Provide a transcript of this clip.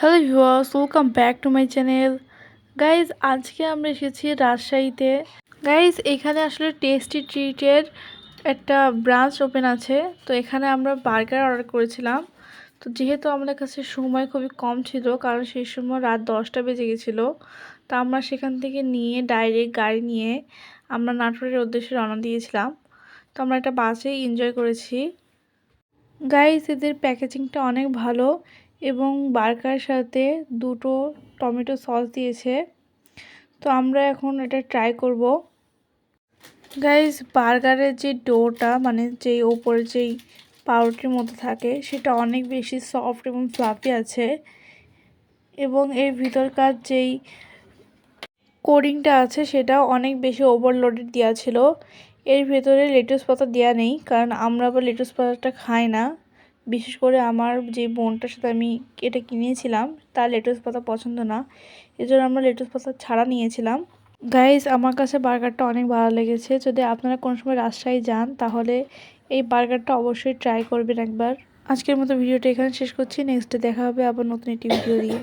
Hello viewers, welcome back to my channel. Guys, আজকে আমরা এসেছি রাজশাহীতে। গাইজ, এখানে আসলে টেস্টি ট্রিটের একটা ব্রাঞ্চ ওপেন আছে। তো এখানে আমরা বার্গার অর্ডার করেছিলাম। তো যেহেতু আমাদের কাছে সময় খুবই কম ছিল, কারণ সেই সময় রাত 10টা বেজে গেছিলো, তো আমরা সেখান থেকে নিয়ে ডাইরেক্ট গাড়ি নিয়ে আমরা নাটোরের উদ্দেশ্যে রওনা দিয়েছিলাম। তো আমরা একটা বাসে এনজয় করেছি। গাইস, এদের প্যাকেজিংটা অনেক ভালো এবং বার্গারের সাথে দুটো টমেটো সস দিয়েছে। তো আমরা এখন এটা ট্রাই করব। গাইস, বার্গারের যে ডোটা মানে যেই ওপরে যেই পাউরুটির মতো থাকে সেটা অনেক বেশি সফট এবং ফ্লাফি আছে, এবং এর ভিতরকার যেই কোডিংটা আছে সেটাও অনেক বেশি ওভারলোডেড দেওয়া ছিল। এর ভেতরে লেটুস পাতা দেওয়া নেই, কারণ আমরা আবার লেটুস পাতাটা খাই না। বিশেষ করে আমার যে বোনটার সাথে আমি এটা কিনেছিলাম তার লেটুস পাতা পছন্দ না, এজন্য আমরা লেটুস পাতা ছাড়া নিয়েছিলাম। গাইস, আমার কাছে বার্গারটা অনেক ভালো লেগেছে। যদি আপনারা কোনো সময় রাজশাহী যান তাহলে এই বার্গারটা অবশ্যই ট্রাই করবেন একবার। আজকের মতো ভিডিওটা এখানে শেষ করছি। নেক্সটে দেখা হবে আবার নতুন একটি ভিডিও দিয়ে।